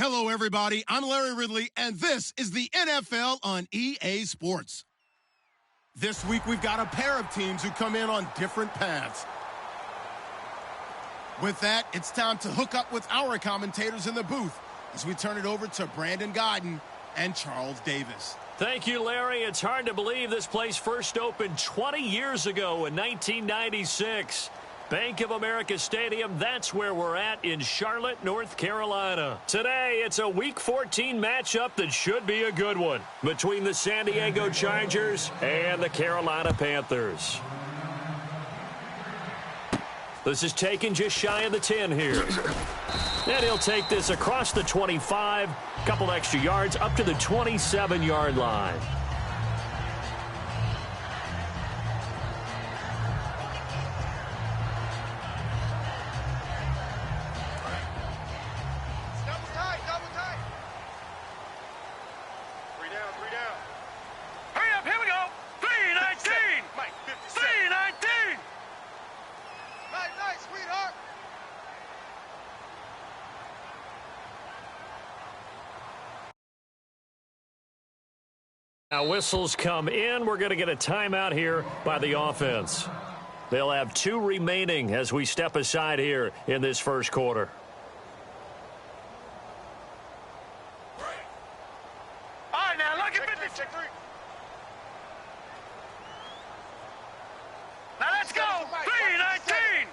Hello, everybody. I'm Larry Ridley, and this is the NFL on EA Sports. This week, we've got a pair of teams who come in on different paths. With that, it's time to hook up with our commentators in the booth as we turn it over to Brandon Gaudin and Charles Davis. Thank you, Larry. It's hard to believe this place first opened 20 years ago in 1996. Bank of America Stadium, that's where we're at in Charlotte, North Carolina. Today, it's a Week 14 matchup that should be a good one between the San Diego Chargers and the Carolina Panthers. This is taken just shy of the 10 here. And he'll take this across the 25, a couple extra yards up to the 27-yard line. Now whistles come in. We're going to get a timeout here by the offense. They'll have 2 remaining as we step aside here in this first quarter. All right, now look at 50. Now let's go. 3-19.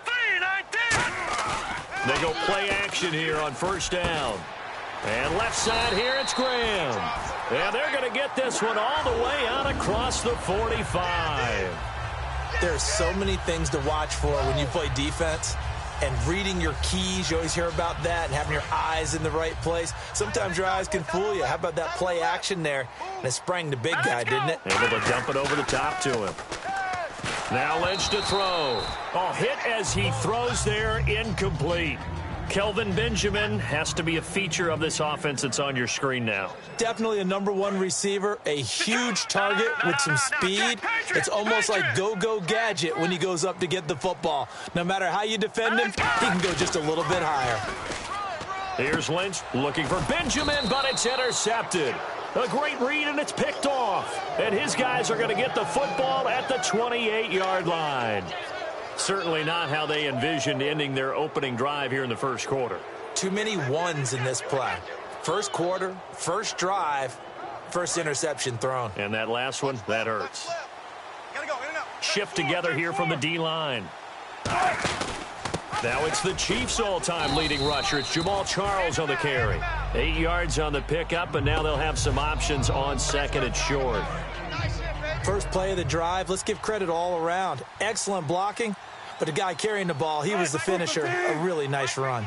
3-19. They go play action here on first down. And left side here, it's Graham. And they're going to get this one all the way out across the 45. There's so many things to watch for when you play defense. And reading your keys, you always hear about that, and having your eyes in the right place. Sometimes your eyes can fool you. How about that play action there? And it sprang the big guy, didn't it? Able to dump it over the top to him. Now Lynch to throw. Oh, hit as he throws there, incomplete. Kelvin Benjamin has to be a feature of this offense that's on your screen now. Definitely a #1 receiver, a huge target with some speed. It's almost like go-go gadget when he goes up to get the football. No matter how you defend him, he can go just a little bit higher. Here's Lynch looking for Benjamin, but it's intercepted. A great read, and it's picked off. And his guys are going to get the football at the 28-yard line. Certainly not how they envisioned ending their opening drive here in the first quarter. Too many ones in this play. First quarter, first drive, first interception thrown. And that last one, that hurts. Shift together here from the D-line. Now it's the Chiefs' all-time leading rusher. It's Jamal Charles on the carry. 8 yards on the pickup, and now they'll have some options on second and short. First play of the drive, let's give credit all around. Excellent blocking, but the guy carrying the ball, he was the finisher. A really nice run.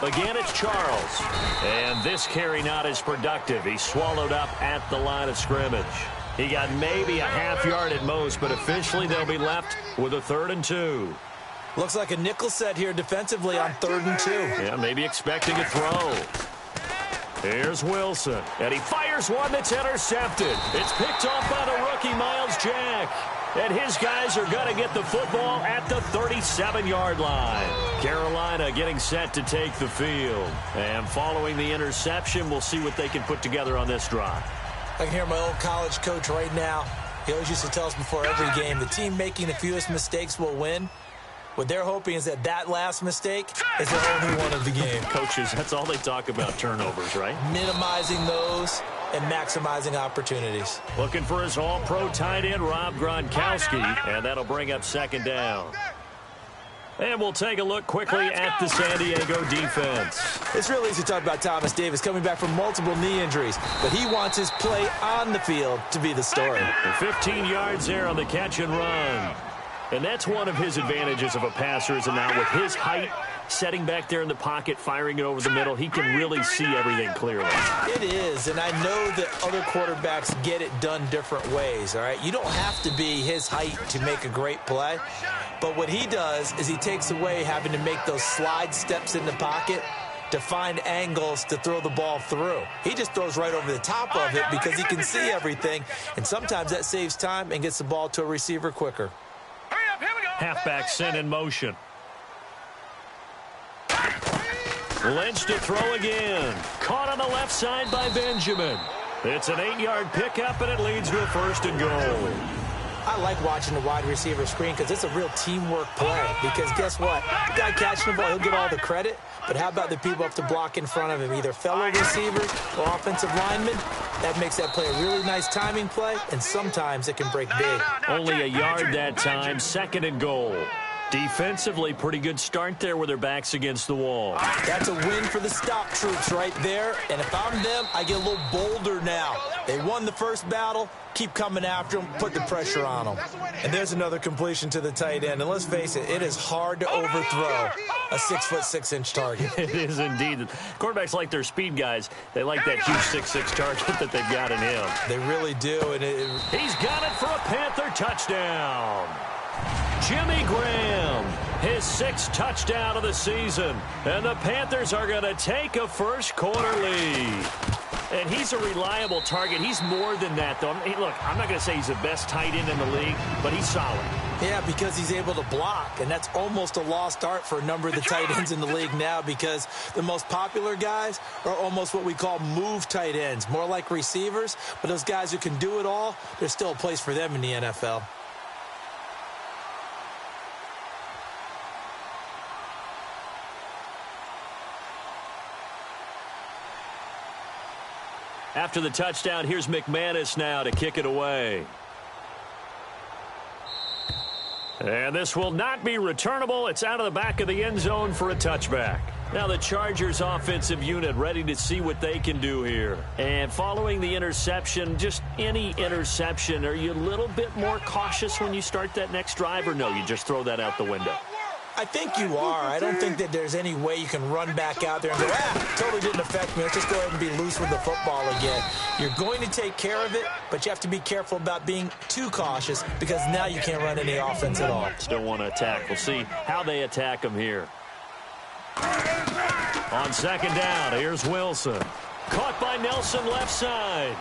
Again, it's Charles. And this carry not as productive. He's swallowed up at the line of scrimmage. He got maybe a half yard at most, but officially they'll be left with a 3rd and 2. Looks like a nickel set here defensively on 3rd and 2. Yeah, maybe expecting a throw. Here's Wilson, and he fires one that's intercepted. It's picked off by the rookie, Miles Jack. And his guys are going to get the football at the 37-yard line. Carolina getting set to take the field. And following the interception, we'll see what they can put together on this drive. I can hear my old college coach right now. He always used to tell us before every game, the team making the fewest mistakes will win. What they're hoping is that last mistake is the only one of the game. Coaches, that's all they talk about, turnovers, right? Minimizing those and maximizing opportunities. Looking for his all-pro tight end, Rob Gronkowski, and that'll bring up second down. And we'll take a look quickly at the San Diego defense. It's real easy to talk about Thomas Davis coming back from multiple knee injuries, but he wants his play on the field to be the story. 15 yards there on the catch and run. And that's one of his advantages of a passer, is now with his height, setting back there in the pocket, firing it over the middle, he can really see everything clearly. It is, and I know that other quarterbacks get it done different ways, all right? You don't have to be his height to make a great play, but what he does is he takes away having to make those slide steps in the pocket to find angles to throw the ball through. He just throws right over the top of it because he can see everything, and sometimes that saves time and gets the ball to a receiver quicker. Halfback sent in motion. Lynch to throw again. Caught on the left side by Benjamin. It's an 8-yard pickup, and it leads to a 1st and goal. I like watching the wide receiver screen because it's a real teamwork play. Because guess what? The guy catching the ball, he'll get all the credit. But how about the people up to block in front of him, either fellow receivers or offensive linemen? That makes that play a really nice timing play, and sometimes it can break big. Only a yard that time, 2nd and goal. Defensively, pretty good start there with their backs against the wall. That's a win for the stop troops right there. And if I'm them, I get a little bolder now. They won the first battle. Keep coming after them. Put the pressure on them. And there's another completion to the tight end. And let's face it, it is hard to overthrow a 6'6" target. It is indeed. Quarterbacks like their speed guys. They like that huge 6'6" target that they've got in him. They really do. And he's got it for a Panther touchdown. Jimmy Graham, his 6th touchdown of the season. And the Panthers are going to take a first-quarter lead. And he's a reliable target. He's more than that, though. Look, I'm not going to say he's the best tight end in the league, but he's solid. Yeah, because he's able to block, and that's almost a lost art for a number of the tight ends in the league now because the most popular guys are almost what we call move tight ends, more like receivers. But those guys who can do it all, there's still a place for them in the NFL. After the touchdown, here's McManus now to kick it away. And this will not be returnable. It's out of the back of the end zone for a touchback. Now the Chargers offensive unit ready to see what they can do here. And following the interception, just any interception, are you a little bit more cautious when you start that next drive, or no, you just throw that out the window? I think you are. I don't think that there's any way you can run back out there and go, totally didn't affect me. Let's just go ahead and be loose with the football again. You're going to take care of it, but you have to be careful about being too cautious because now you can't run any offense at all. Still want to attack. We'll see how they attack them here. On 2nd down, here's Wilson. Caught by Nelson left side.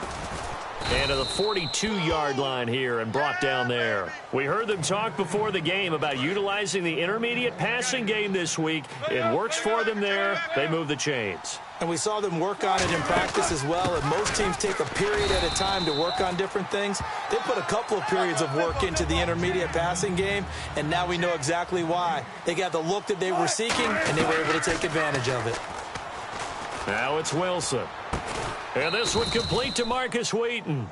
And to the 42-yard line here and brought down there. We heard them talk before the game about utilizing the intermediate passing game this week. It works for them there. They move the chains. And we saw them work on it in practice as well. And most teams take a period at a time to work on different things. They put a couple of periods of work into the intermediate passing game, and now we know exactly why. They got the look that they were seeking, and they were able to take advantage of it. Now it's Wilson. And this one complete to Marcus Wheaton.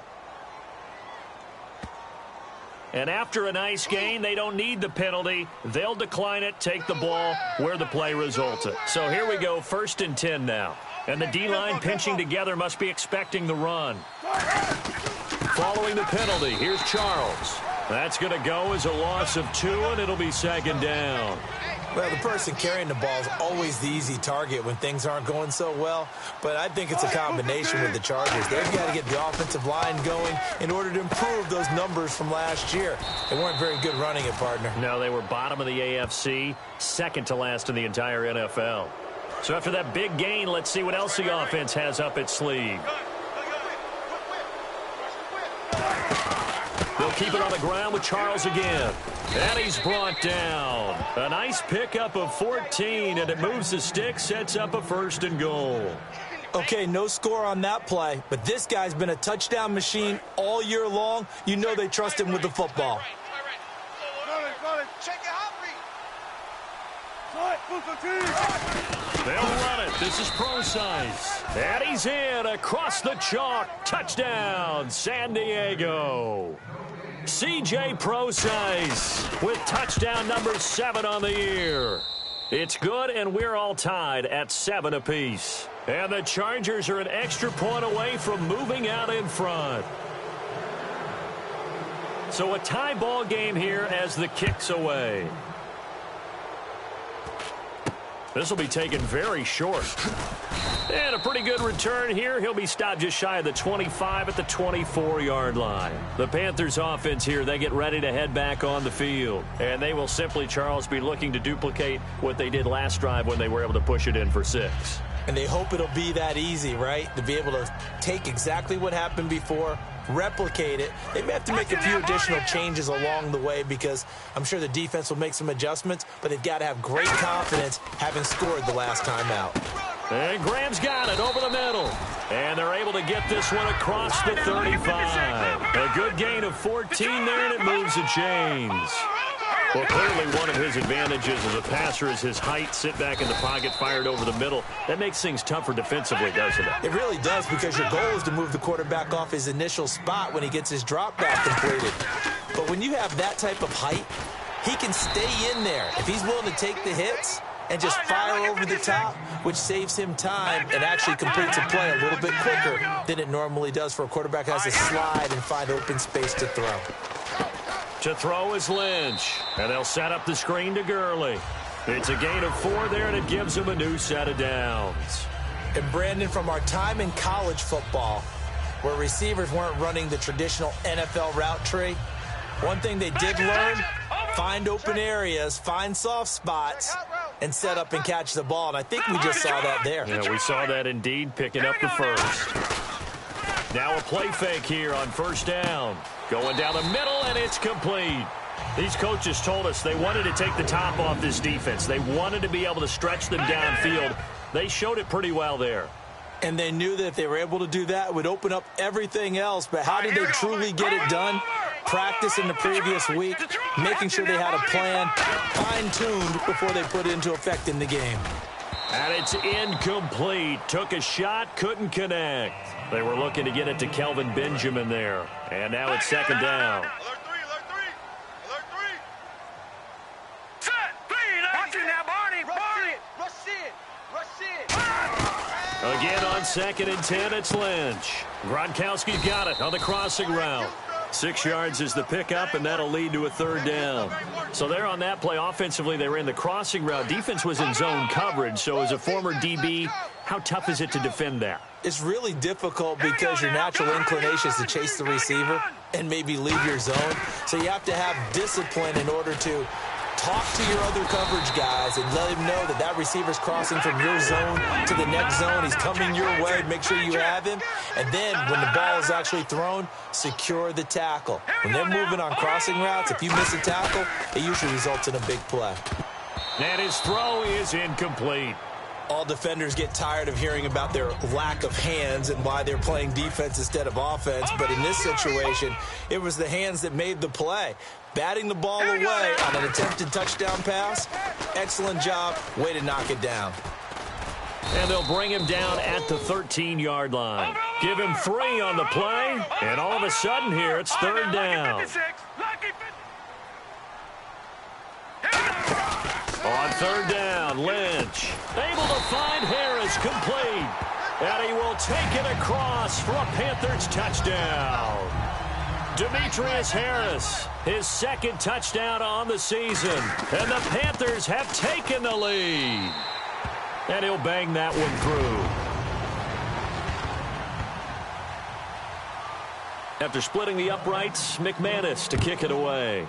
And after a nice gain, they don't need the penalty. They'll decline it, take the ball where the play resulted. So here we go, 1st and 10 now. And the D-line pinching together must be expecting the run. Following the penalty, here's Charles. That's going to go as a loss of 2, and it'll be 2nd down. Well, the person carrying the ball is always the easy target when things aren't going so well. But I think it's a combination with the Chargers. They've got to get the offensive line going in order to improve those numbers from last year. They weren't very good running it, partner. No, they were bottom of the AFC, 2nd to last in the entire NFL. So after that big gain, let's see what else the offense has up its sleeve. They'll keep it on the ground with Charles again. And he's brought down. A nice pickup of 14, and it moves the stick, sets up a 1st and goal. Okay, no score on that play, but this guy's been a touchdown machine all year long. You know they trust him with the football. They'll run it. This is Prosise. And he's in across the chalk. Touchdown, San Diego. C.J. Prosise with touchdown number 7 on the year. It's good, and we're all tied at 7 apiece. And the Chargers are an extra point away from moving out in front. So a tie ball game here as the kick's away. This will be taken very short. And a pretty good return here. He'll be stopped just shy of the 25 at the 24-yard line. The Panthers offense here, they get ready to head back on the field. And they will simply, Charles, be looking to duplicate what they did last drive when they were able to push it in for 6. And they hope it'll be that easy, right? To be able to take exactly what happened before, replicate it. They may have to make a few additional changes along the way because I'm sure the defense will make some adjustments, but they've got to have great confidence having scored the last time out. And Graham's got it over the middle. And they're able to get this one across the 35. A good gain of 14 there, and it moves the chains. Well, clearly one of his advantages as a passer is his height. Sit back in the pocket, fired over the middle. That makes things tougher defensively, doesn't it? It really does, because your goal is to move the quarterback off his initial spot when he gets his drop back completed. But when you have that type of height, he can stay in there. If he's willing to take the hits and just fire over the top, which saves him time and actually completes a play a little bit quicker than it normally does for a quarterback who has to slide and find open space to throw. To throw is Lynch, and they'll set up the screen to Gurley. It's a gain of 4 there, and it gives him a new set of downs. And Brandon, from our time in college football, where receivers weren't running the traditional NFL route tree, one thing they did learn, find open areas, find soft spots, and set up and catch the ball. And I think we just saw that there. Yeah, we saw that indeed, picking up the first. Now a play fake here on first down. Going down the middle, and it's complete. These coaches told us they wanted to take the top off this defense. They wanted to be able to stretch them downfield. They showed it pretty well there. And they knew that if they were able to do that, it would open up everything else. But how did they truly get it done? Practice in the previous week, making sure they had a plan, fine-tuned before they put it into effect in the game. And it's incomplete. Took a shot, couldn't connect. They were looking to get it to Kelvin Benjamin there. And now it's second down. Alert three. Set. 3, watch it now, Barney. Rush it. Again on 2nd and 10, it's Lynch. Gronkowski's got it on the crossing route. 6 yards is the pickup, and that'll lead to a third down. So there on that play, offensively, they ran the crossing route. Defense was in zone coverage, so as a former DB, how tough is it to defend that? It's really difficult because your natural inclination is to chase the receiver and maybe leave your zone. So you have to have discipline in order to talk to your other coverage guys and let him know that that receiver's crossing from your zone to the next zone. He's coming your way. Make sure you have him. And then when the ball is actually thrown, secure the tackle. When they're moving on crossing routes, if you miss a tackle, it usually results in a big play. And his throw is incomplete. All defenders get tired of hearing about their lack of hands and why they're playing defense instead of offense. But in this situation, it was the hands that made the play. Batting the ball away on an attempted touchdown pass. Excellent job. Way to knock it down. And they'll bring him down at the 13-yard line. Give him 3 on the play. And all of a sudden here, it's third down. On third down, Lynch able to find Harris, complete. And he will take it across for a Panthers touchdown. Demetrius Harris, his 2nd touchdown on the season. And the Panthers have taken the lead. And he'll bang that one through. After splitting the uprights, McManus to kick it away.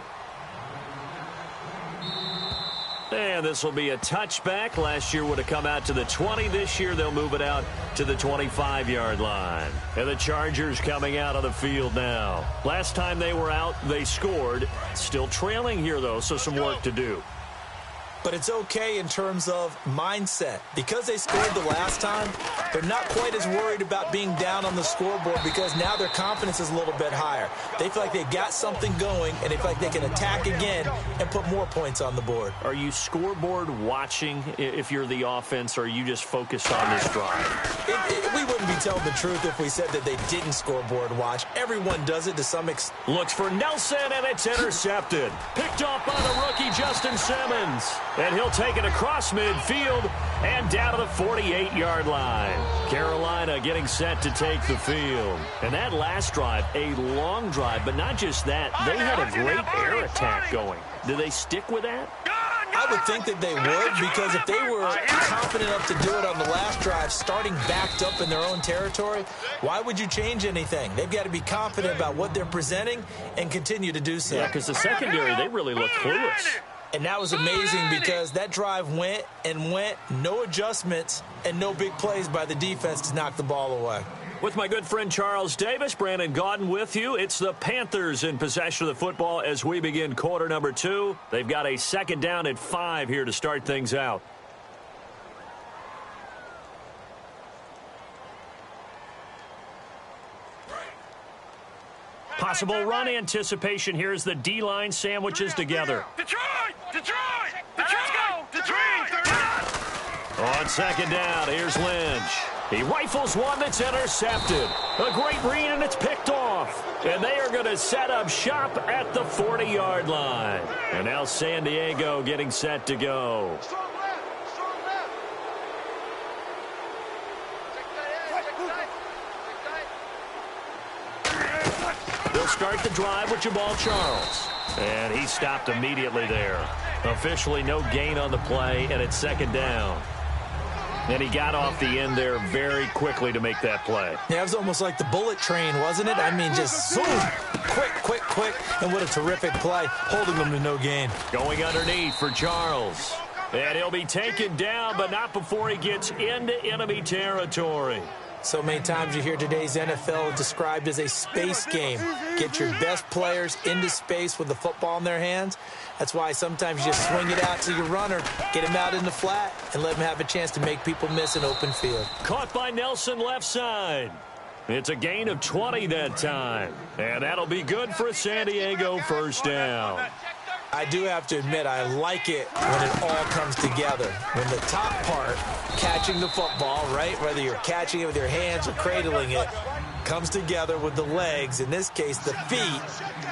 And this will be a touchback. Last year would have come out to the 20. This year they'll move it out to the 25-yard line. And the Chargers coming out of the field now. Last time they were out, they scored. Still trailing here, though, so some work to do. But it's okay in terms of mindset. Because they scored the last time, they're not quite as worried about being down on the scoreboard because now their confidence is a little bit higher. They feel like they've got something going, and they feel like they can attack again and put more points on the board. Are you scoreboard watching if you're the offense, or are you just focused on this drive? We wouldn't be telling the truth if we said that they didn't scoreboard watch. Everyone does it to some extent. Looks for Nelson, and it's intercepted. Picked off by the rookie Justin Simmons. And he'll take it across midfield and down to the 48-yard line. Carolina getting set to take the field. And that last drive, a long drive, but not just that. They had a great air attack going. Do they stick with that? I would think that they would, because if they were confident enough to do it on the last drive, starting backed up in their own territory, why would you change anything? They've got to be confident about what they're presenting and continue to do so. Yeah, because the secondary, they really look clueless. And that was amazing because that drive went and went, no adjustments, and no big plays by the defense to knock the ball away. With my good friend Charles Davis, Brandon Gaudin with you. It's the Panthers in possession of the football as we begin quarter number 2. They've got a 2nd down at 5 here to start things out. Possible run anticipation here as the D-line sandwiches together. Detroit! Let's go! Detroit! On second down, here's Lynch. He rifles one that's intercepted. A great read, and it's picked off. And they are going to set up shop at the 40-yard line. And now San Diego getting set to go. They'll start the drive with Jamal Charles. And he stopped immediately there. Officially no gain on the play, and it's second down. And he got off the end there very quickly to make that play. Yeah, it was almost like the bullet train, wasn't it? I mean, just zoom, quick, and what a terrific play, holding them to no gain. Going underneath for Charles. And he'll be taken down, but not before he gets into enemy territory. So many times you hear today's NFL described as a space game. Get your best players into space with the football in their hands. That's why sometimes you just swing it out to your runner, get him out in the flat, and let him have a chance to make people miss an open field. Caught by Nelson left side. It's a gain of 20 that time. And that'll be good for a San Diego first down. I do have to admit, I like it when it all comes together. When the top part, catching the football, right, whether you're catching it with your hands or cradling it, comes together with the legs, in this case the feet,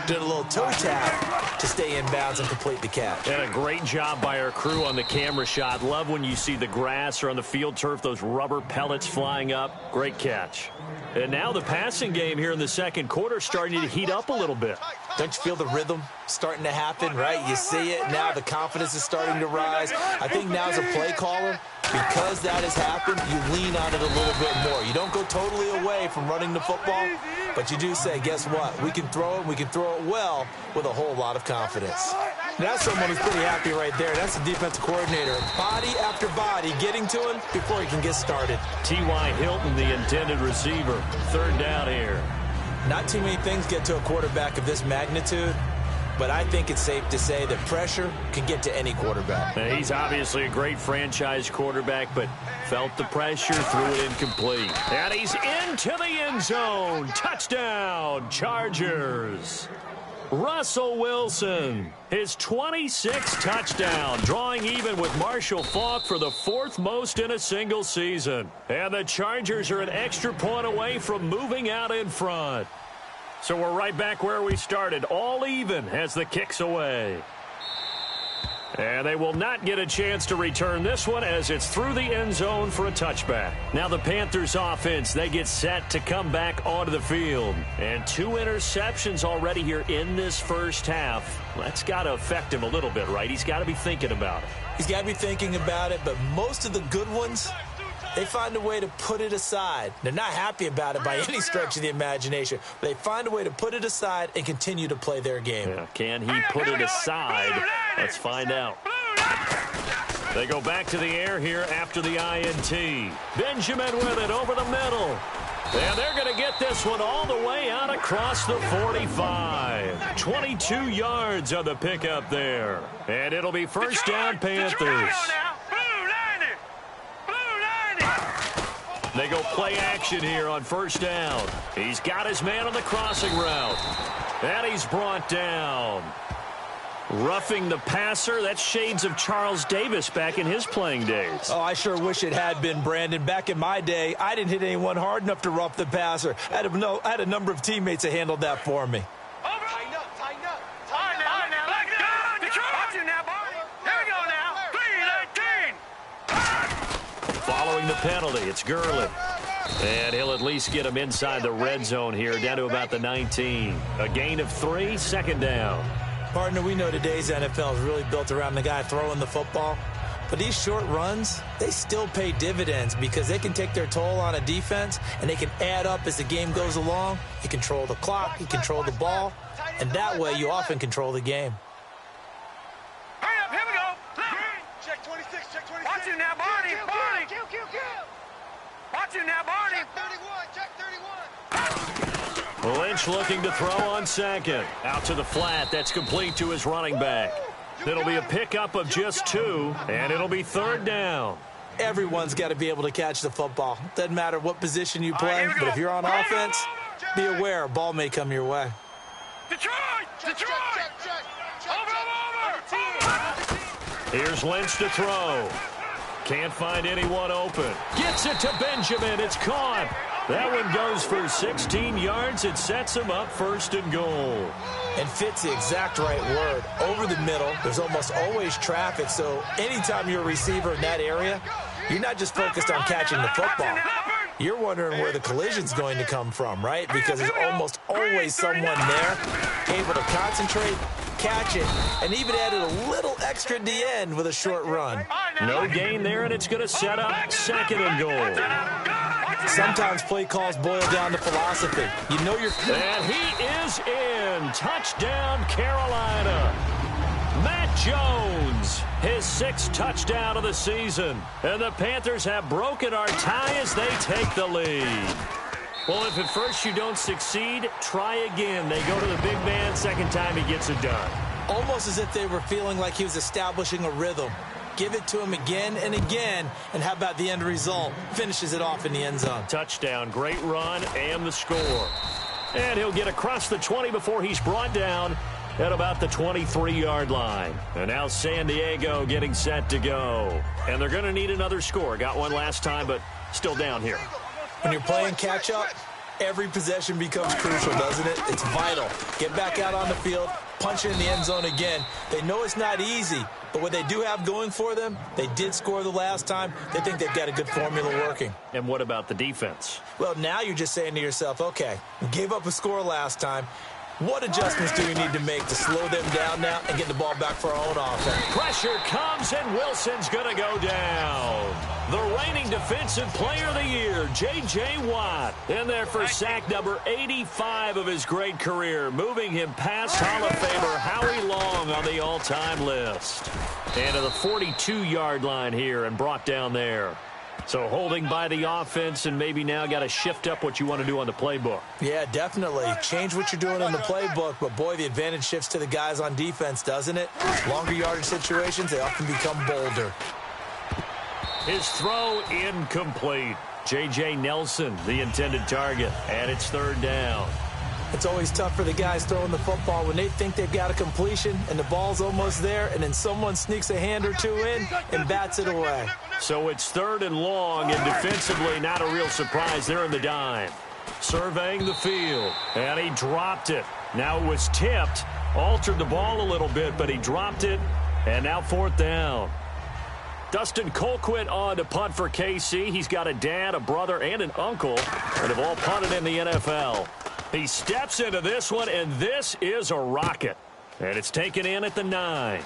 did a little toe tap to stay in bounds and complete the catch. And a great job by our crew on the camera shot. Love when you see the grass or on the field turf, those rubber pellets flying up. Great catch. And now the passing game here in the second quarter starting to heat up a little bit. Don't you feel the rhythm starting to happen, right? You see it now. The confidence is starting to rise. I think now as a play caller, because that has happened, you lean on it a little bit more. You don't go totally away from running the football, but you do say, guess what? We can throw it. We can throw it well with a whole lot of confidence. That's someone who's pretty happy right there. That's the defensive coordinator. Body after body getting to him before he can get started. T.Y. Hilton, the intended receiver. Third down here. Not too many things get to a quarterback of this magnitude, but I think it's safe to say that pressure can get to any quarterback. And he's obviously a great franchise quarterback, but felt the pressure, threw it incomplete. And he's into the end zone. Touchdown, Chargers. Russell Wilson, his 26th touchdown, drawing even with Marshall Faulk for the fourth most in a single season. And the Chargers are an extra point away from moving out in front. So we're right back where we started, all even as the kick's away. And they will not get a chance to return this one as it's through the end zone for a touchback. Now the Panthers offense, they get set to come back onto the field. And 2 interceptions already here in this first half. That's got to affect him a little bit, right? He's got to be thinking about it. He's got to be thinking about it, but most of the good ones, they find a way to put it aside. They're not happy about it by any stretch of the imagination. But they find a way to put it aside and continue to play their game. Yeah, can he put it aside? Let's find out. They go back to the air here after the INT. Benjamin with it over the middle. And they're going to get this one all the way out across the 45. 22 yards on the pickup there. And it'll be first down, Panthers. They go play action here on first down. He's got his man on the crossing route. And he's brought down. Roughing the passer, that's shades of Charles Davis back in his playing days. Oh, I sure wish it had been, Brandon. Back in my day, I didn't hit anyone hard enough to rough the passer. I had a number of teammates that handled that for me. Tighten up. Let's go, Detroit. Watch it now, boy. Here we go now. 3-19. Following the penalty, it's Gurley. And he'll at least get him inside the red zone here, down to about the 19. A gain of 3, second down. Partner, we know today's NFL is really built around the guy throwing the football. But these short runs, they still pay dividends because they can take their toll on a defense and they can add up as the game goes along. You control the clock, you control the ball, and that way you often control the game. Hurry up, here we go. Check 26, check 26. Watch it now, Barney. Watch it now, Barney. Check 31, check 31. Lynch looking to throw on second. Out to the flat. That's complete to his running back. It'll be a pickup of just 2, and it'll be third down. Everyone's got to be able to catch the football. Doesn't matter what position you play, but if you're on offense, be aware a ball may come your way. Detroit! Detroit! Over! Here's Lynch to throw. Can't find anyone open. Gets it to Benjamin. It's caught. That one goes for 16 yards. It sets him up 1st and goal. And fits the exact right word. Over the middle, there's almost always traffic, so anytime you're a receiver in that area, you're not just focused on catching the football. You're wondering where the collision's going to come from, right? Because there's almost always someone there able to concentrate, catch it, and even added a little extra at the end with a short run. No gain there, and it's going to set up 2nd and goal. Sometimes play calls boil down to philosophy. You know you're... And he is in. Touchdown, Carolina. Matt Jones, his 6th touchdown of the season. And the Panthers have broken our tie as they take the lead. Well, if at first you don't succeed, try again. They go to the big man. 2nd time he gets it done. Almost as if they were feeling like he was establishing a rhythm. Give it to him again and again, and how about the end result? Finishes it off in the end zone. Touchdown, great run, and the score. And he'll get across the 20 before he's brought down at about the 23-yard line. And now San Diego getting set to go. And they're going to need another score. Got one last time, but still down here. When you're playing catch-up, every possession becomes crucial, doesn't it? It's vital. Get back out on the field, punch it in the end zone again. They know it's not easy, but what they do have going for them, they did score the last time. They think they've got a good formula working. And what about the defense? Well, now you're just saying to yourself, okay, we gave up a score last time. What adjustments do we need to make to slow them down now and get the ball back for our own offense? Pressure comes, and Wilson's going to go down. The reigning defensive player of the year, J.J. Watt, in there for sack number 85 of his great career, moving him past Hall of Famer Howie Long on the all-time list. And to the 42-yard line here and brought down there. So holding by the offense, and maybe now got to shift up what you want to do on the playbook. Yeah, definitely. Change what you're doing in the playbook, but boy, the advantage shifts to the guys on defense, doesn't it? Longer yardage situations, they often become bolder. His throw incomplete. J.J. Nelson, the intended target, and it's 3rd down. It's always tough for the guys throwing the football when they think they've got a completion and the ball's almost there, and then someone sneaks a hand or two in and bats it away. So it's 3rd and long, and defensively not a real surprise. They're in the dime. Surveying the field, and he dropped it. Now it was tipped, altered the ball a little bit, but he dropped it, and now 4th down. Dustin Colquitt on to punt for KC. He's got a dad, a brother, and an uncle that have all punted in the NFL. He steps into this one, and this is a rocket. And it's taken in at the 9.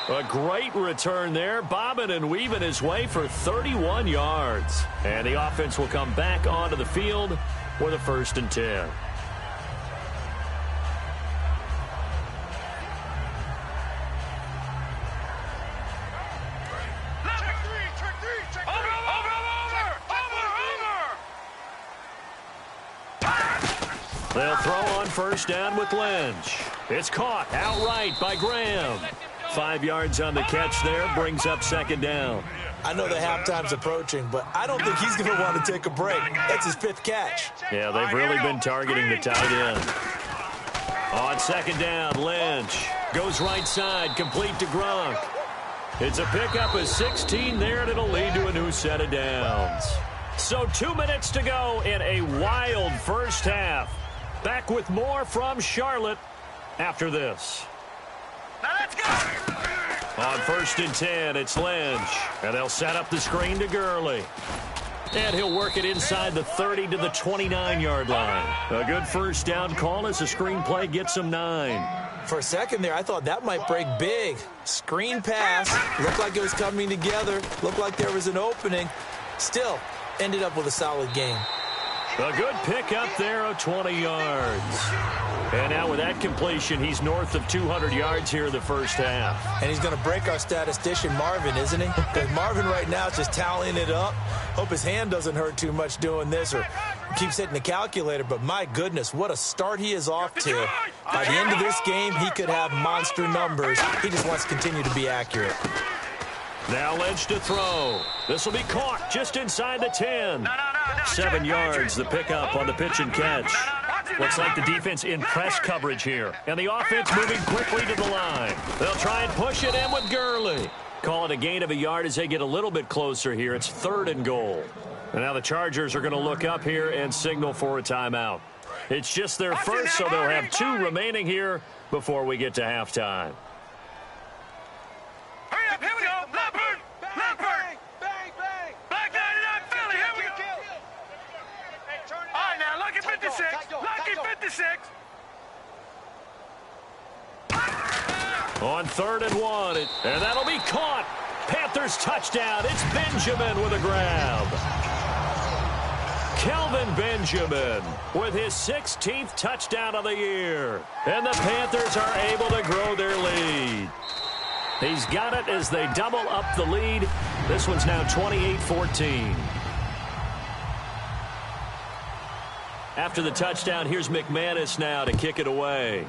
A great return there, bobbing and weaving his way for 31 yards. And the offense will come back onto the field for the 1st and 10. They'll throw on 1st down with Lynch. It's caught outright by Graham. 5 yards on the catch there, brings up 2nd down. I know the halftime's approaching, but I don't think he's going to want to take a break. That's his 5th catch. Yeah, they've really been targeting the tight end. On 2nd down, Lynch goes right side, complete to Gronk. It's a pickup of 16 there, and it'll lead to a new set of downs. So 2 minutes to go in a wild first half. Back with more from Charlotte after this. Now let's go! On 1st and 10, it's Lynch. And they'll set up the screen to Gurley. And he'll work it inside the 30 to the 29-yard line. A good first down call as the screenplay gets him 9. For a second there, I thought that might break big. Screen pass. Looked like it was coming together. Looked like there was an opening. Still, ended up with a solid game. A good pickup there of 20 yards. And now with that completion, he's north of 200 yards here in the first half. And he's going to break our statistician, Marvin, isn't he? Because Marvin right now is just tallying it up. Hope his hand doesn't hurt too much doing this or keeps hitting the calculator. But my goodness, what a start he is off to. By the end of this game, he could have monster numbers. He just wants to continue to be accurate. Now Lynch to throw. This will be caught just inside the 10. No. 7 yards, the pickup on the pitch and catch. Looks like the defense in press coverage here. And the offense moving quickly to the line. They'll try and push it in with Gurley. Call it a gain of a yard as they get a little bit closer here. It's 3rd and goal. And now the Chargers are going to look up here and signal for a timeout. It's just their first, so they'll have 2 remaining here before we get to halftime. Hurry up, here we go. Leopard! Leopard! Bang, bang! Black 99 Philly, here we go. All right, now, Lucky 56. Lucky 56. On 3rd and 1, and that'll be caught. Panthers touchdown. It's Benjamin with a grab. Kelvin Benjamin with his 16th touchdown of the year. And the Panthers are able to grow their lead. He's got it as they double up the lead. This one's now 28-14. After the touchdown, here's McManus now to kick it away.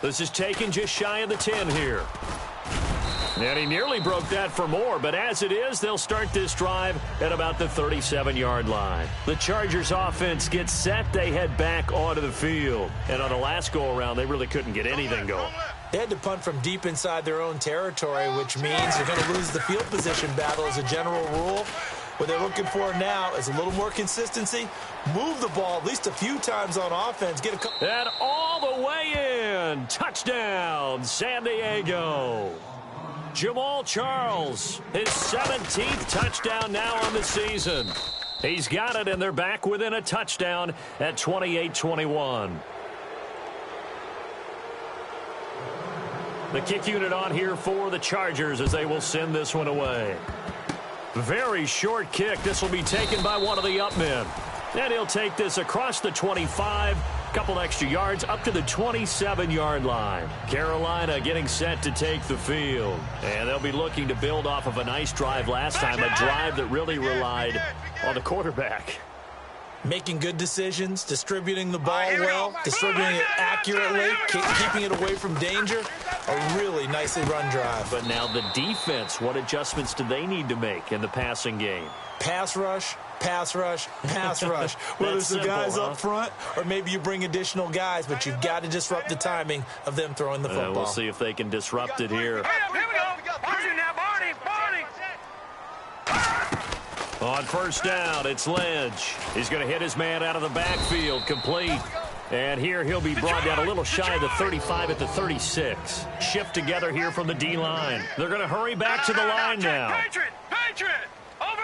This is taken just shy of the 10 here. And he nearly broke that for more, but as it is, they'll start this drive at about the 37-yard line. The Chargers offense gets set. They head back onto the field. And on the last go-around, they really couldn't get anything going. They had to punt from deep inside their own territory, which means you're going to lose the field position battle as a general rule. What they're looking for now is a little more consistency. Move the ball at least a few times on offense. Get a couple. And all the way in. Touchdown, San Diego. Jamal Charles, his 17th touchdown now on the season. He's got it, and they're back within a touchdown at 28-21. The kick unit on here for the Chargers as they will send this one away. Very short kick. This will be taken by one of the up men. And he'll take this across the 25, couple extra yards up to the 27-yard line. Carolina getting set to take the field. And they'll be looking to build off of a nice drive last time, a drive that really relied on the quarterback. Making good decisions, distributing the ball well, distributing it accurately, keeping it away from danger. A really nicely run drive. But now the defense, what adjustments do they need to make in the passing game? Pass rush, pass rush, pass rush. Whether it's the guys up front or maybe you bring additional guys, but you've got to disrupt the timing of them throwing the football. We'll see if they can disrupt it here. Here we go. Barney now, Barney. On first down, it's Lynch. He's going to hit his man out of the backfield, complete. And here he'll be brought down a little shy of the 35 at the 36. Shift together here from the D-line. They're going to hurry back to the line now. Patriot. Over.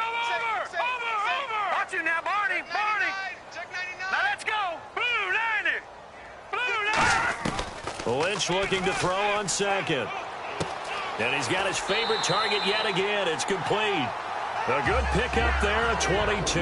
Watch you now, Barney. Now let's go. Blue 90. Lynch looking to throw on second. And he's got his favorite target yet again. It's complete. A good pickup there at 22.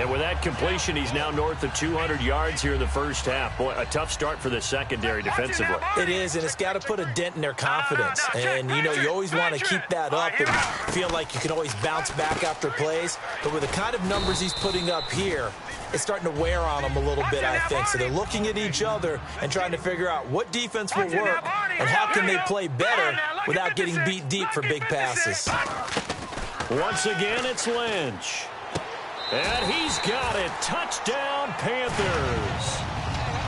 And with that completion, he's now north of 200 yards here in the first half. Boy, a tough start for the secondary defensively. It is, and it's got to put a dent in their confidence. And, you know, you always want to keep that up and feel like you can always bounce back after plays. But with the kind of numbers he's putting up here, it's starting to wear on them a little bit, I think. So they're looking at each other and trying to figure out what defense will work and how can they play better without getting beat deep for big passes. Once again, it's Lynch. And he's got it. Touchdown, Panthers.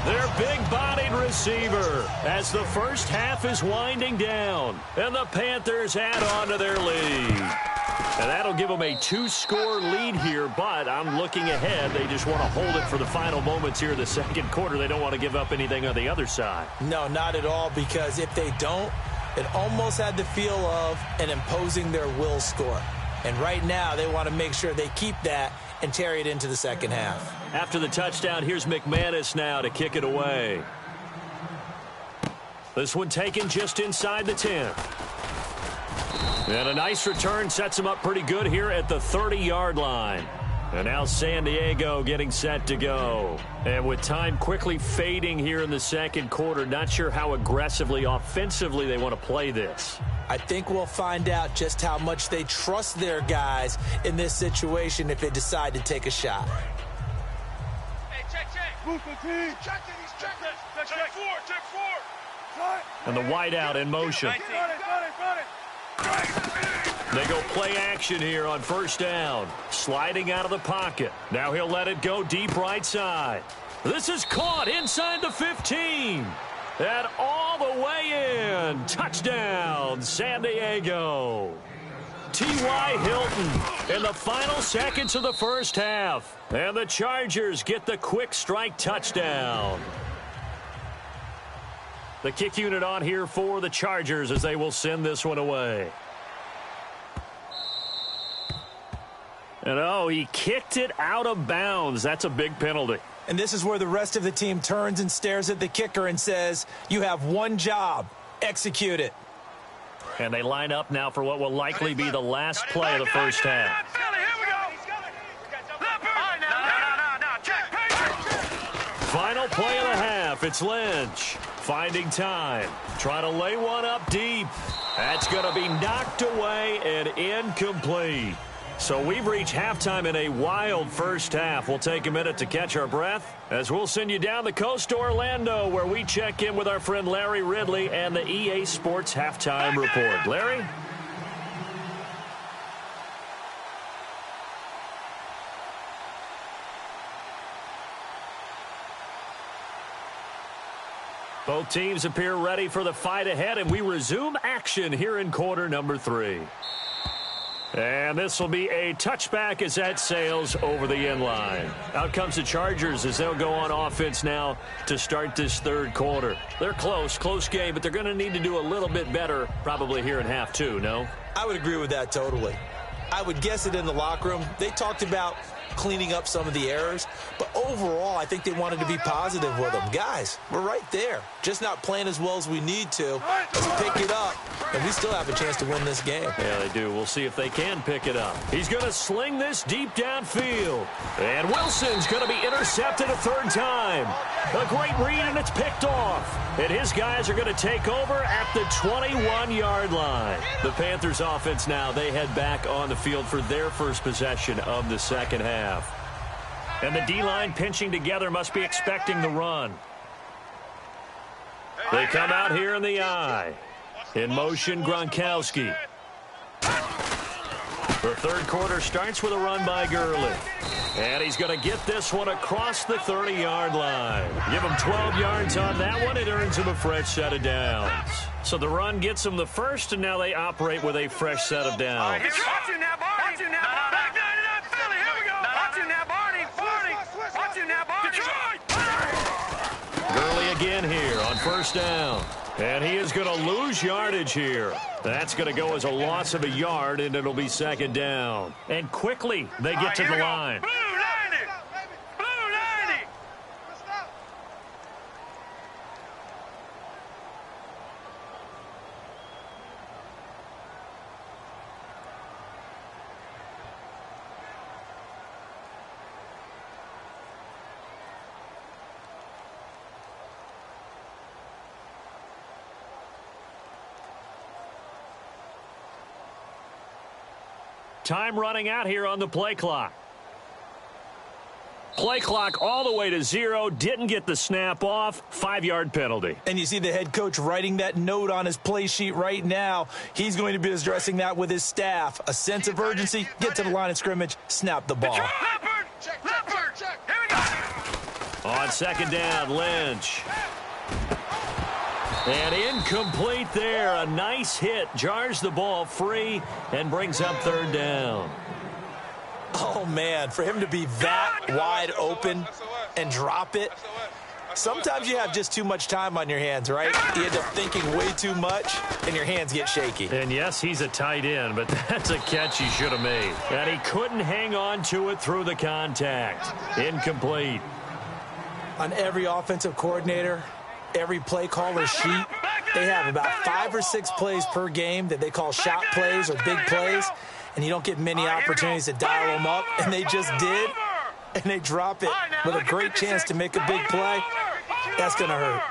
Their big-bodied receiver as the first half is winding down. And the Panthers add on to their lead. And that'll give them a 2-score lead here, but I'm looking ahead. They just want to hold it for the final moments here in the second quarter. They don't want to give up anything on the other side. No, not at all, because if they don't, it almost had the feel of an imposing their will score. And right now, they want to make sure they keep that and carry it into the second half. After the touchdown, here's McManus now to kick it away. This one taken just inside the 10. And a nice return sets him up pretty good here at the 30-yard line. And now San Diego getting set to go. And with time quickly fading here in the second quarter, not sure how aggressively, offensively they want to play this. I think we'll find out just how much they trust their guys in this situation if they decide to take a shot. Hey, check. Move the team. Check it. He's checking. Check four. And the wideout in motion. Run it. They go play action here on first down. Sliding out of the pocket. Now he'll let it go deep right side. This is caught inside the 15. And all the way in. Touchdown, San Diego. T.Y. Hilton in the final seconds of the first half. And the Chargers get the quick strike touchdown. The kick unit on here for the Chargers as they will send this one away. And oh, he kicked it out of bounds. That's a big penalty. And this is where the rest of the team turns and stares at the kicker and says, you have one job. Execute it. And they line up now for what will likely be the last play of the first half. Final play of the half. It's Lynch finding time. Trying to lay one up deep. That's going to be knocked away and incomplete. So we've reached halftime in a wild first half. We'll take a minute to catch our breath as we'll send you down the coast to Orlando, where we check in with our friend Larry Ridley and the EA Sports Halftime Report. Larry? Both teams appear ready for the fight ahead, and we resume action here in quarter number 3. And this will be a touchback as that sails over the end line. Out comes the Chargers as they'll go on offense now to start this third quarter. They're close game, but they're going to need to do a little bit better probably here in half 2, no? I would agree with that totally. I would guess it in the locker room. They talked about cleaning up some of the errors, but overall I think they wanted to be positive with them. Guys, we're right there, just not playing as well as we need to. Let's pick it up, and we still have a chance to win this game. Yeah, they do. We'll see if they can pick it up. He's going to sling this deep downfield, and Wilson's going to be intercepted a third time. A great read, and it's picked off. And his guys are going to take over at the 21-yard line. The Panthers offense now, they head back on the field for their first possession of the second half. And the D-line pinching together must be expecting the run. They come out here in the eye. In motion, Gronkowski. The third quarter starts with a run by Gurley. And he's going to get this one across the 30-yard line. Give him 12 yards on that one. It earns him a fresh set of downs. So the run gets him the first, and now they operate with a fresh set of downs. Watch you now, Barney. Watch you now, Barney. Philly, here we go. Watch you now, Barney. Watch you now, Barney. Gurley again here on first down. And he is going to lose yardage here. That's going to go as a loss of a yard, and it'll be second down. And quickly, they get to the line. Blue 90. Blue 90. Time running out here on the play clock. Play clock all the way to 0. Didn't get the snap off. 5-yard penalty. And you see the head coach writing that note on his play sheet right now. He's going to be addressing that with his staff. A sense of urgency. Get to the line of scrimmage. Snap the ball. Leopard. Here we go. On second down, Lynch. And incomplete there. A nice hit. Jars the ball free and brings up third down. Oh, man, for him to be that wide open and drop it. Sometimes you have just too much time on your hands, right? You end up thinking way too much, and your hands get shaky. And, yes, he's a tight end, but that's a catch he should have made. And he couldn't hang on to it through the contact. Incomplete. On every offensive coordinator, every play caller sheet, they have about 5 or 6 plays per game that they call shot plays or big plays, and you don't get many opportunities to dial them up, and they just did, and they drop it with a great chance to make a big play. That's going to hurt.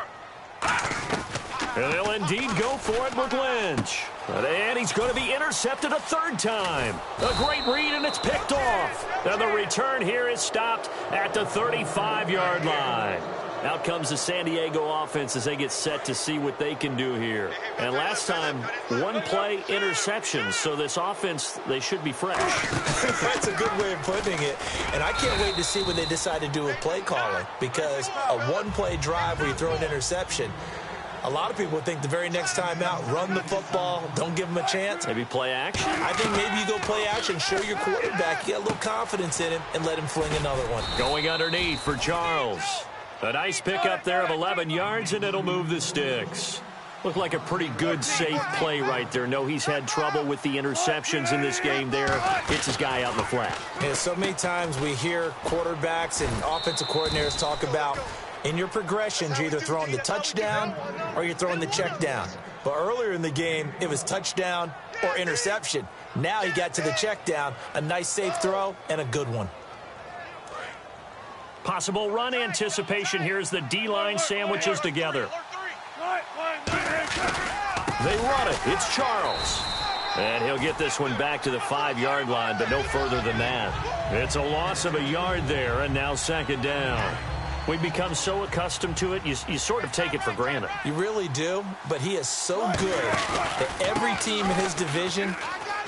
And they'll indeed go for it with Lynch. And he's going to be intercepted a third time. A great read, and it's picked off. And the return here is stopped at the 35-yard line. Out comes the San Diego offense as they get set to see what they can do here. And last time, one play interception. So this offense, they should be fresh. That's a good way of putting it. And I can't wait to see when they decide to do a play calling, because a one-play drive where you throw an interception, a lot of people think the very next time out, run the football, don't give them a chance. Maybe play action? I think maybe you go play action, show your quarterback, get a little confidence in him, and let him fling another one. Going underneath for Charles. A nice pickup there of 11 yards, and it'll move the sticks. Looked like a pretty good, safe play right there. No, he's had trouble with the interceptions in this game there. Hits his guy out in the flat. Yeah, so many times we hear quarterbacks and offensive coordinators talk about, in your progressions, you're either throwing the touchdown or you're throwing the check down. But earlier in the game, it was touchdown or interception. Now he got to the check down, a nice safe throw, and a good one. Possible run anticipation here as the D-line sandwiches together. They run it. It's Charles. And he'll get this one back to the 5-yard line, but no further than that. It's a loss of a yard there, and now second down. We've become so accustomed to it, you sort of take it for granted. You really do, but he is so good that every team in his division,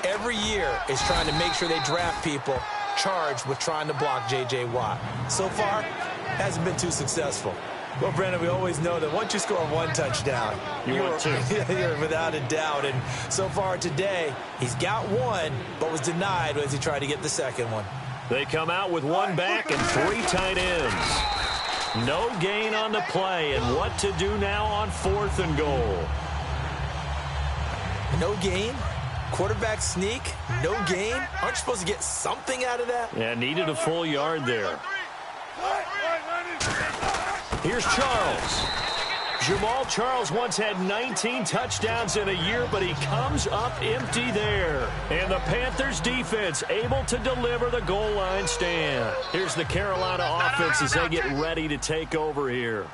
every year, is trying to make sure they draft people charged with trying to block J.J. Watt. So far, hasn't been too successful. Well, Brandon, we always know that once you score one touchdown, you're without a doubt. And so far today, he's got one, but was denied as he tried to get the second one. They come out with one back and 3 tight ends. No gain on the play, and what to do now on 4th and goal. No gain? Quarterback sneak? No gain? Aren't you supposed to get something out of that? Yeah, needed a full yard there. Here's Charles. Jamal Charles once had 19 touchdowns in a year, but he comes up empty there. And the Panthers defense able to deliver the goal line stand. Here's the Carolina offense as they get ready to take over here.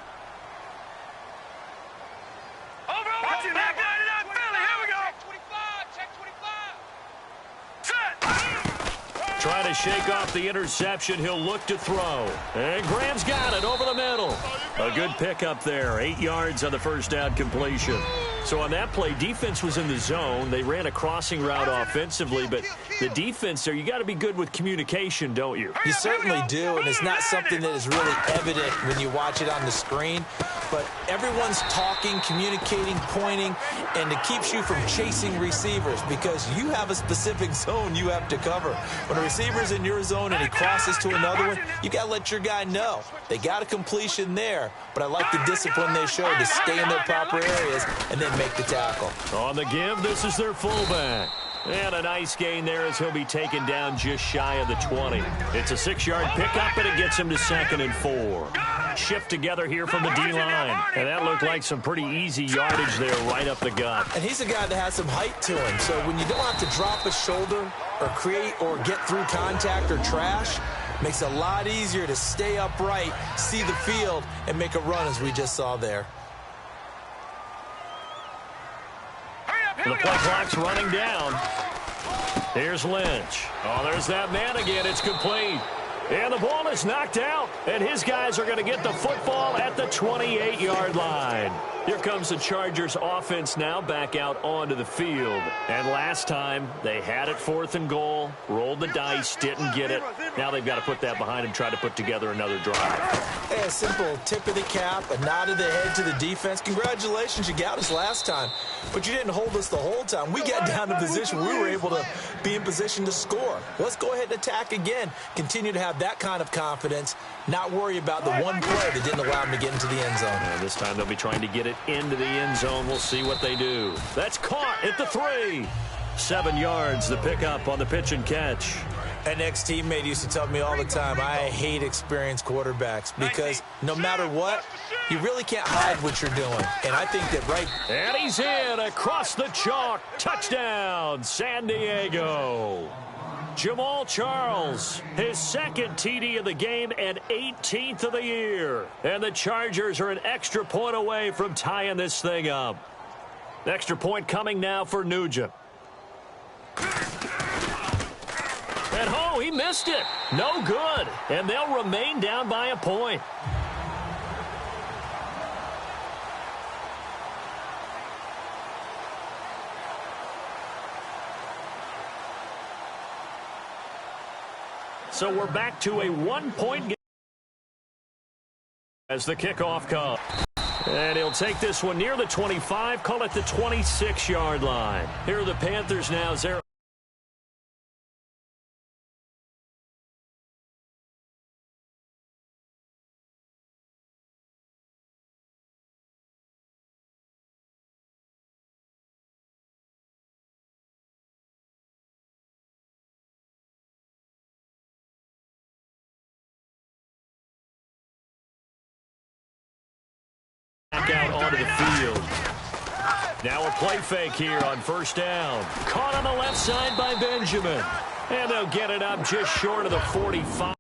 Trying to shake off the interception. He'll look to throw. And Graham's got it over the middle. A good pickup there. 8 yards on the first down completion. So on that play, defense was in the zone. They ran a crossing route offensively, but the defense there, you got to be good with communication, don't you? You certainly do, and it's not something that is really evident when you watch it on the screen. But everyone's talking, communicating, pointing, and it keeps you from chasing receivers because you have a specific zone you have to cover. When a receiver's in your zone and he crosses to another one, you got to let your guy know. They got a completion there, but I like the discipline they showed to stay in their proper areas and then make the tackle. On the give, this is their fullback. And a nice gain there as he'll be taken down just shy of the 20. It's a 6-yard pickup, and it gets him to 2nd and 4. Shift together here from the D-line. And that looked like some pretty easy yardage there right up the gut. And he's a guy that has some height to him. So when you don't have to drop a shoulder or create or get through contact or trash, makes it a lot easier to stay upright, see the field, and make a run as we just saw there. The play clock's running down. Here's Lynch. Oh, there's that man again. It's complete. And the ball is knocked out. And his guys are going to get the football at the 28-yard line. Here comes the Chargers offense now back out onto the field. And last time, they had it 4th and goal, rolled the dice, didn't get it. Now they've got to put that behind and try to put together another drive. Hey, a simple tip of the cap, a nod of the head to the defense. Congratulations, you got us last time. But you didn't hold us the whole time. We got down to position where we were able to be in position to score. Let's go ahead and attack again. Continue to have that kind of confidence, not worry about the one play that didn't allow them to get into the end zone. And this time they'll be trying to get it into the end zone. We'll see what they do. That's caught at the 3. 7 yards, the pickup on the pitch and catch. An ex-teammate used to tell me all the time, I hate experienced quarterbacks because no matter what, you really can't hide what you're doing. And I think that And he's in across the chalk. Touchdown, San Diego. Jamal Charles, his 2nd TD of the game and 18th of the year. And the Chargers are an extra point away from tying this thing up. Extra point coming now for Nugent. And he missed it. No good. And they'll remain down by a point. So we're back to a 1-point game as the kickoff comes. And he'll take this one near the 25, call it the 26-yard line. Here are the Panthers now. Zero. Out onto the field. Now a play fake here on first down. Caught on the left side by Benjamin. And they'll get it up just short of the 45.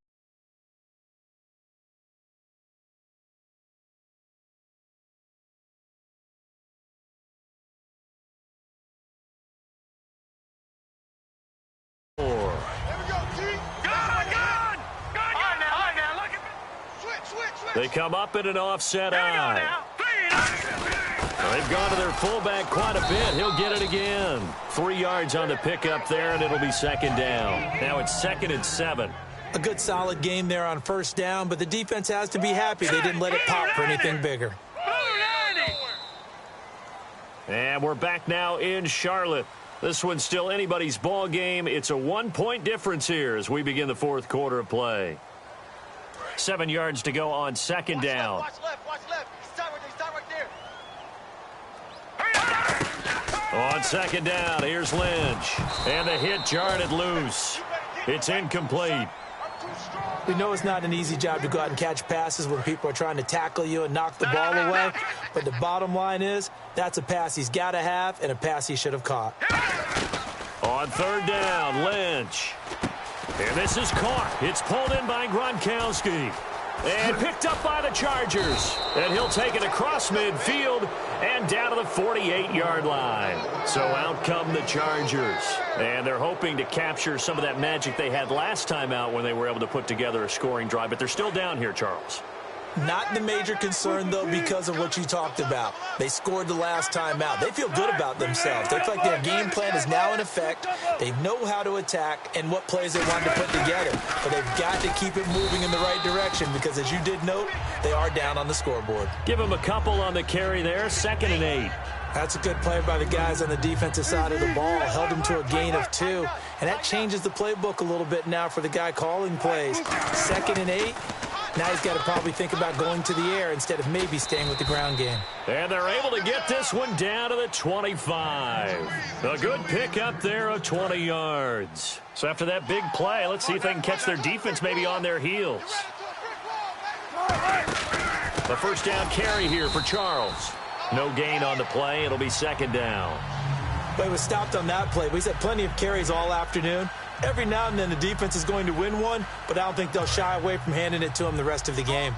They come up in an offset eye. They've gone to their fullback quite a bit. He'll get it again. 3 yards on the pickup there, and it'll be second down. Now it's 2nd and 7. A good solid game there on first down, but the defense has to be happy they didn't let it pop for anything bigger. And we're back now in Charlotte. This one's still anybody's ball game. It's a 1-point difference here as we begin the fourth quarter of play. 7 yards to go on second down. Watch left, watch left. Stop right there. On second down, here's Lynch. And the hit jarred it loose. It's incomplete. We know it's not an easy job to go out and catch passes when people are trying to tackle you and knock the ball away. But the bottom line is, that's a pass he's got to have and a pass he should have caught. On third down, Lynch. And this is caught. It's pulled in by Gronkowski. And picked up by the Chargers. And he'll take it across midfield and down to the 48-yard line. So out come the Chargers. And they're hoping to capture some of that magic they had last time out when they were able to put together a scoring drive. But they're still down here, Charles. Not the major concern, though, because of what you talked about. They scored the last time out. They feel good about themselves. They feel like their game plan is now in effect. They know how to attack and what plays they want to put together. But they've got to keep it moving in the right direction because, as you did note, they are down on the scoreboard. Give them a couple on the carry there. 2nd and 8. That's a good play by the guys on the defensive side of the ball. Held them to a gain of 2. And that changes the playbook a little bit now for the guy calling plays. 2nd and 8. Now he's got to probably think about going to the air instead of maybe staying with the ground game. And they're able to get this one down to the 25. A good pickup there of 20 yards. So after that big play, let's see if they can catch their defense maybe on their heels. The first down carry here for Charles. No gain on the play. It'll be second down. Well, he was stopped on that play, but he's had plenty of carries all afternoon. Every now and then the defense is going to win one, but I don't think they'll shy away from handing it to him the rest of the game.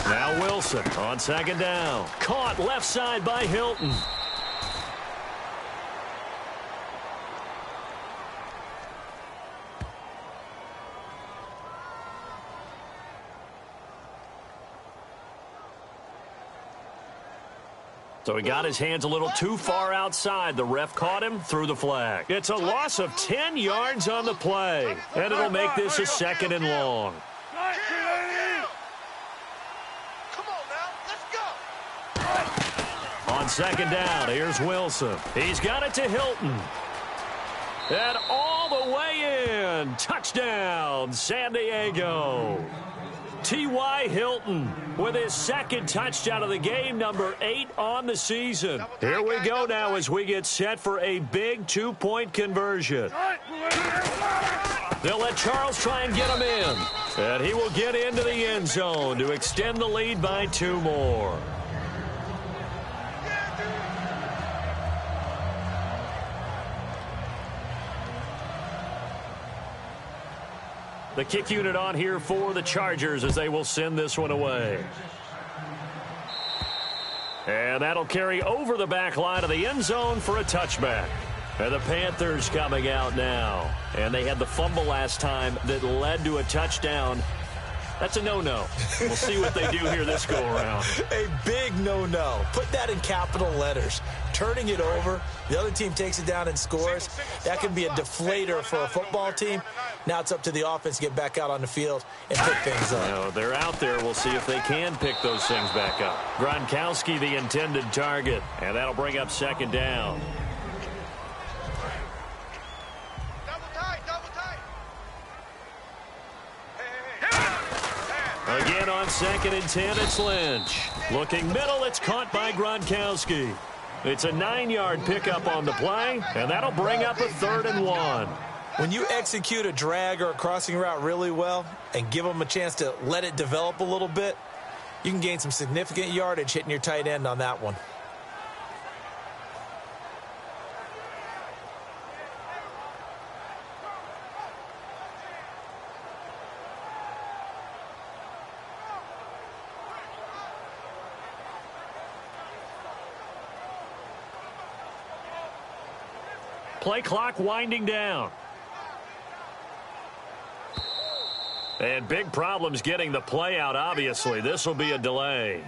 Now Wilson on second down. Caught left side by Hilton. So he got his hands a little too far outside. The ref caught him, threw the flag. It's a loss of 10 yards on the play, and it'll make this a 2nd and long. Come on now, let's go. On second down, here's Wilson. He's got it to Hilton. And all the way in. Touchdown, San Diego. T.Y. Hilton with his second touchdown of the game, number 8 on the season. Here we go now as we get set for a big 2-point conversion. They'll let Charles try and get him in. And he will get into the end zone to extend the lead by 2 more. The kick unit on here for the Chargers as they will send this one away. And that'll carry over the back line of the end zone for a touchback. And the Panthers coming out now. And they had the fumble last time that led to a touchdown. That's a no-no. We'll see what they do here this go-around. A big no-no. Put that in capital letters. Turning it over, the other team takes it down and scores. That can be a deflator for a football team. Now it's up to the offense to get back out on the field and pick things up. No, they're out there. We'll see if they can pick those things back up. Gronkowski, the intended target, and that'll bring up second down. Again on 2nd and 10, it's Lynch. Looking middle, it's caught by Gronkowski. It's a 9-yard pickup on the play, and that'll bring up a 3rd and 1. When you execute a drag or a crossing route really well and give them a chance to let it develop a little bit, you can gain some significant yardage hitting your tight end on that one. Play clock winding down. And big problems getting the play out, obviously. This will be a delay.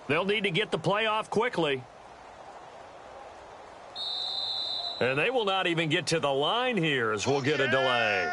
They'll need to get the play off quickly. And they will not even get to the line here as we'll get a delay.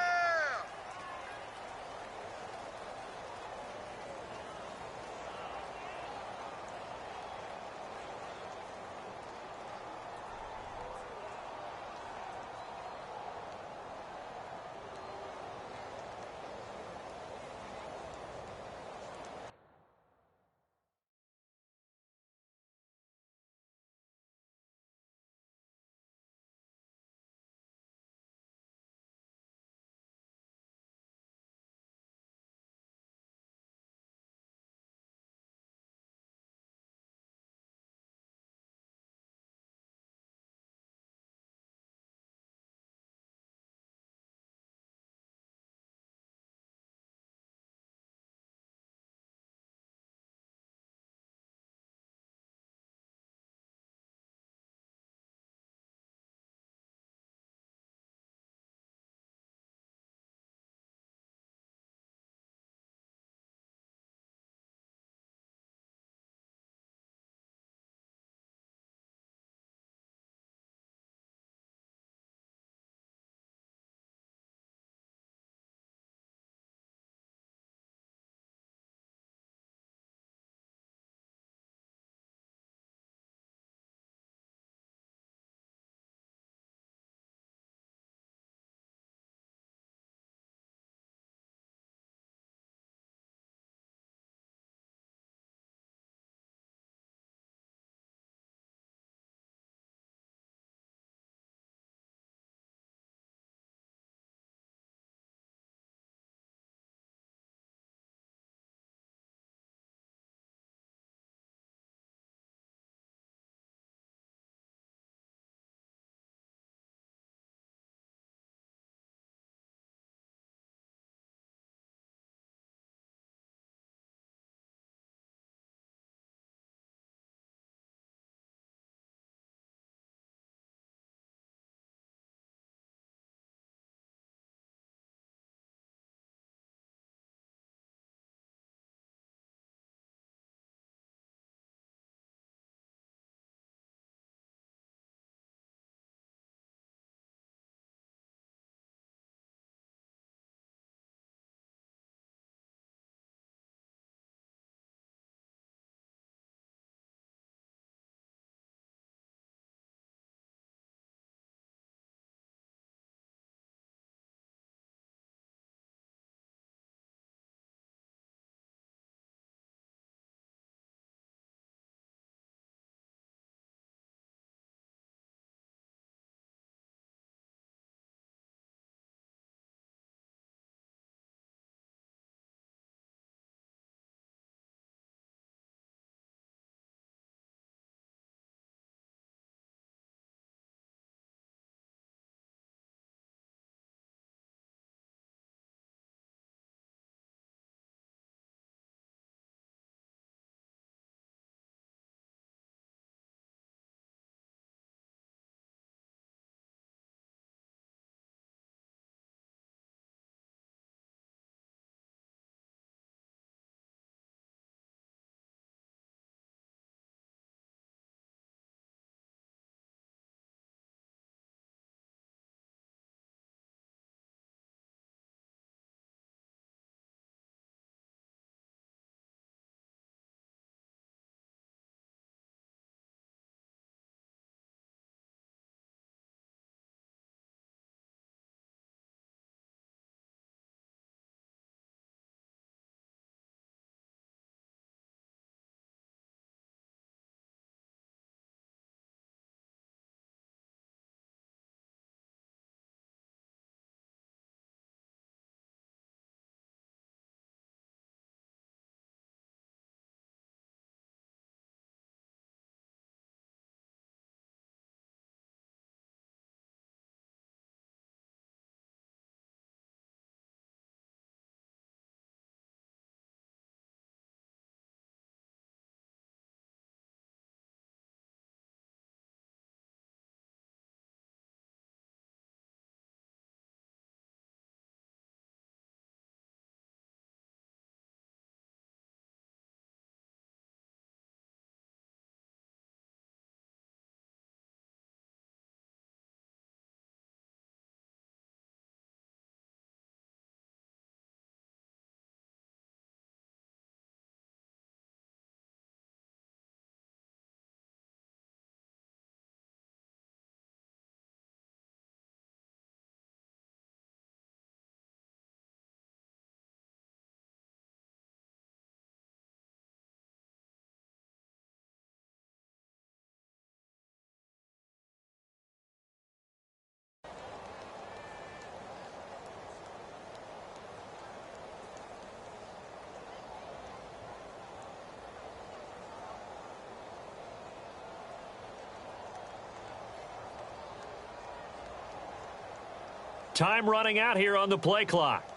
Time running out here on the play clock.